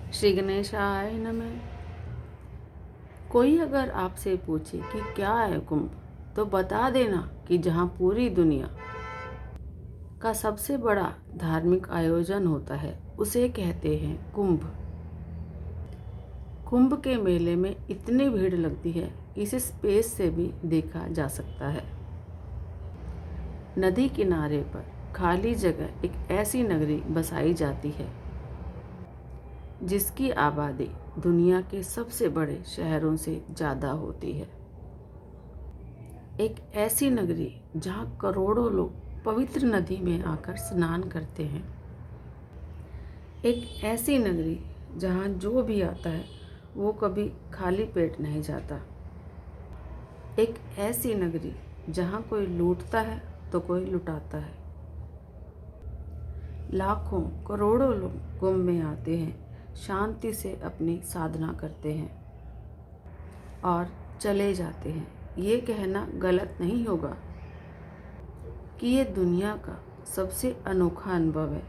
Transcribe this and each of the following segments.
श्री गणेशाय नमः। कोई अगर आपसे पूछे कि क्या है कुंभ, तो बता देना कि जहाँ पूरी दुनिया का सबसे बड़ा धार्मिक आयोजन होता है उसे कहते हैं कुंभ। कुंभ के मेले में इतनी भीड़ लगती है कि इसे स्पेस से भी देखा जा सकता है। नदी किनारे पर खाली जगह एक ऐसी नगरी बसाई जाती है जिसकी आबादी दुनिया के सबसे बड़े शहरों से ज़्यादा होती है। एक ऐसी नगरी जहाँ करोड़ों लोग पवित्र नदी में आकर स्नान करते हैं। एक ऐसी नगरी जहाँ जो भी आता है वो कभी खाली पेट नहीं जाता। एक ऐसी नगरी जहाँ कोई लूटता है तो कोई लुटाता है। लाखों करोड़ों लोग कुंभ में आते हैं, शांति से अपनी साधना करते हैं और चले जाते हैं। ये कहना गलत नहीं होगा कि ये दुनिया का सबसे अनोखा अनुभव है।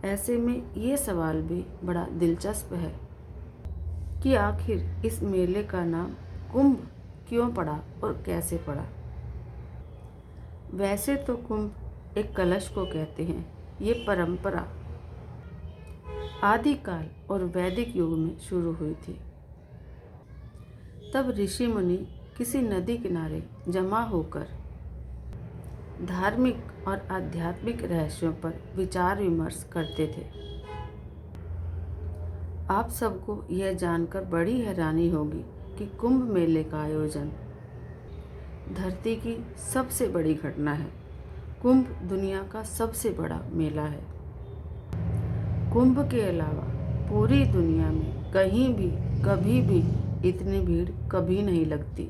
ऐसे में ये सवाल भी बड़ा दिलचस्प है कि आखिर इस मेले का नाम कुंभ क्यों पड़ा और कैसे पड़ा। वैसे तो कुंभ एक कलश को कहते हैं। ये परंपरा आदिकाल और वैदिक युग में शुरू हुई थी। तब ऋषि मुनि किसी नदी किनारे जमा होकर धार्मिक और आध्यात्मिक रहस्यों पर विचार विमर्श करते थे। आप सबको यह जानकर बड़ी हैरानी होगी कि कुंभ मेले का आयोजन धरती की सबसे बड़ी घटना है। कुंभ दुनिया का सबसे बड़ा मेला है। कुंभ के अलावा पूरी दुनिया में कहीं भी कभी भी इतनी भीड़ कभी नहीं लगती।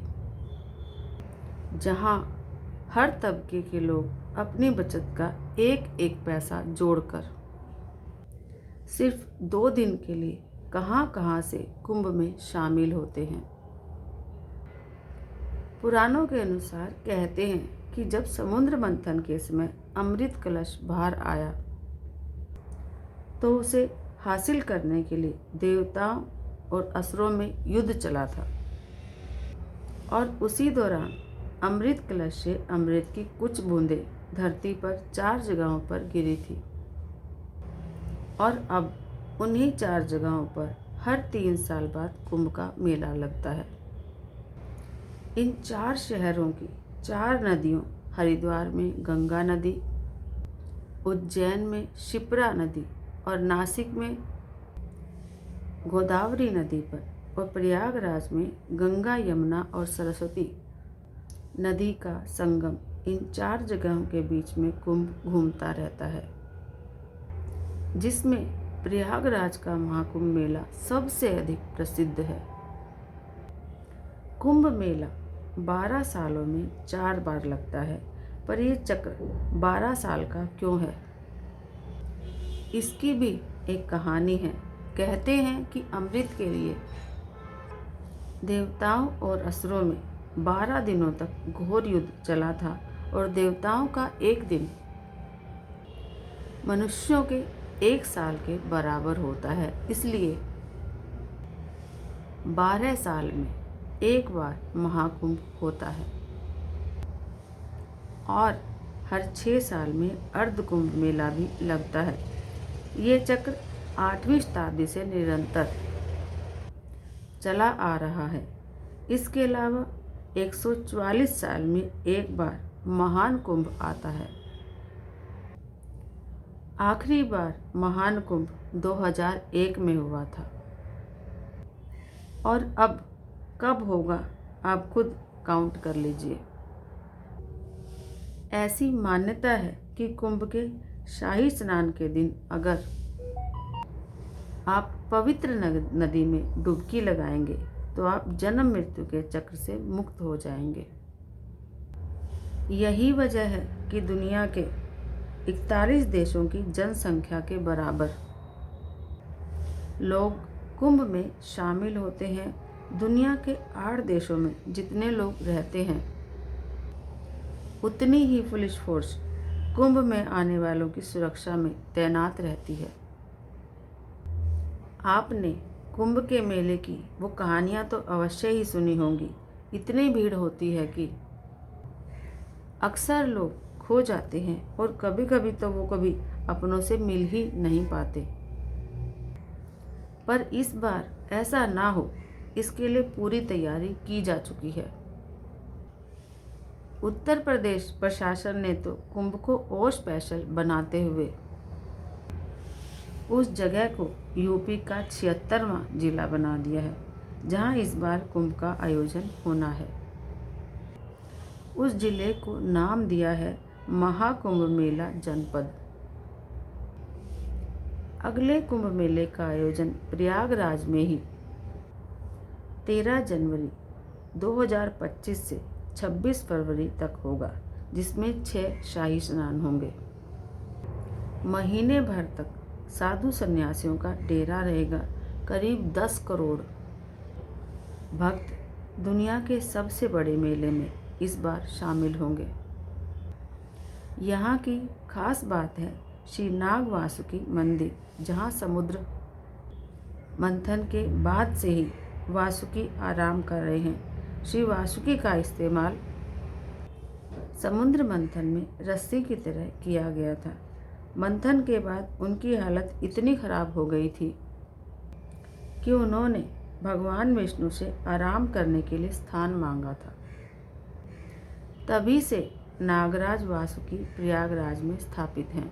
जहां हर तबके के लोग अपनी बचत का एक एक पैसा जोड़कर सिर्फ 2 दिन के लिए कहां से कुंभ में शामिल होते हैं। पुराणों के अनुसार कहते हैं कि जब समुद्र मंथन के समय अमृत कलश बाहर आया तो उसे हासिल करने के लिए देवताओं और असुरों में युद्ध चला था और उसी दौरान अमृत कलश से अमृत की कुछ बूंदें धरती पर 4 जगहों पर गिरी थी और अब उन्हीं 4 जगहों पर हर 3 साल बाद कुंभ का मेला लगता है। इन 4 शहरों की 4 नदियों, हरिद्वार में गंगा नदी, उज्जैन में शिप्रा नदी और नासिक में गोदावरी नदी पर और प्रयागराज में गंगा, यमुना और सरस्वती नदी का संगम, इन 4 जगहों के बीच में कुंभ घूमता रहता है, जिसमें प्रयागराज का महाकुंभ मेला सबसे अधिक प्रसिद्ध है। कुंभ मेला 12 सालों में 4 बार लगता है, पर यह चक्र 12 साल का क्यों है, इसकी भी एक कहानी है। कहते हैं कि अमृत के लिए देवताओं और असुरों में 12 दिनों तक घोर युद्ध चला था और देवताओं का एक दिन मनुष्यों के 1 साल के बराबर होता है। इसलिए 12 साल में एक बार महाकुंभ होता है और हर 6 साल में अर्धकुंभ मेला भी लगता है। ये चक्र 8वीं शताब्दी से निरंतर चला आ रहा है। इसके अलावा 144 साल में एक बार महान कुंभ आता है। आखिरी बार महान कुंभ 2001 में हुआ था और अब कब होगा आप खुद काउंट कर लीजिए। ऐसी मान्यता है कि कुंभ के शाही स्नान के दिन अगर आप पवित्र नदी में डुबकी लगाएंगे तो आप जन्म मृत्यु के चक्र से मुक्त हो जाएंगे। यही वजह है कि दुनिया के 41 देशों की जनसंख्या के बराबर लोग कुंभ में शामिल होते हैं। दुनिया के 8 देशों में जितने लोग रहते हैं उतनी ही पुलिस फोर्स कुंभ में आने वालों की सुरक्षा में तैनात रहती है। आपने कुंभ के मेले की वो कहानियाँ तो अवश्य ही सुनी होंगी। इतनी भीड़ होती है कि अक्सर लोग खो जाते हैं और कभी कभी तो वो कभी अपनों से मिल ही नहीं पाते। पर इस बार ऐसा ना हो, इसके लिए पूरी तैयारी की जा चुकी है। उत्तर प्रदेश प्रशासन ने तो कुंभ को और स्पेशल बनाते हुए उस जगह को यूपी का 76वां जिला बना दिया है जहां इस बार कुंभ का आयोजन होना है। उस जिले को नाम दिया है महाकुंभ मेला जनपद। अगले कुंभ मेले का आयोजन प्रयागराज में ही 13 जनवरी 2025 से 26 फरवरी तक होगा, जिसमें 6 शाही स्नान होंगे। महीने भर तक साधु सन्यासियों का डेरा रहेगा। करीब 10 करोड़ भक्त दुनिया के सबसे बड़े मेले में इस बार शामिल होंगे। यहाँ की खास बात है श्री नाग वासुकी मंदिर, जहाँ समुद्र मंथन के बाद से ही वासुकी आराम कर रहे हैं। श्री वासुकी का इस्तेमाल समुद्र मंथन में रस्सी की तरह किया गया था। मंथन के बाद उनकी हालत इतनी खराब हो गई थी कि उन्होंने भगवान विष्णु से आराम करने के लिए स्थान मांगा था। तभी से नागराज वासुकी प्रयागराज में स्थापित हैं।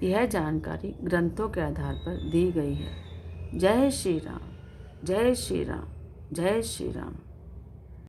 यह जानकारी ग्रंथों के आधार पर दी गई है। जय श्री राम, जय श्री राम, जय श्री राम।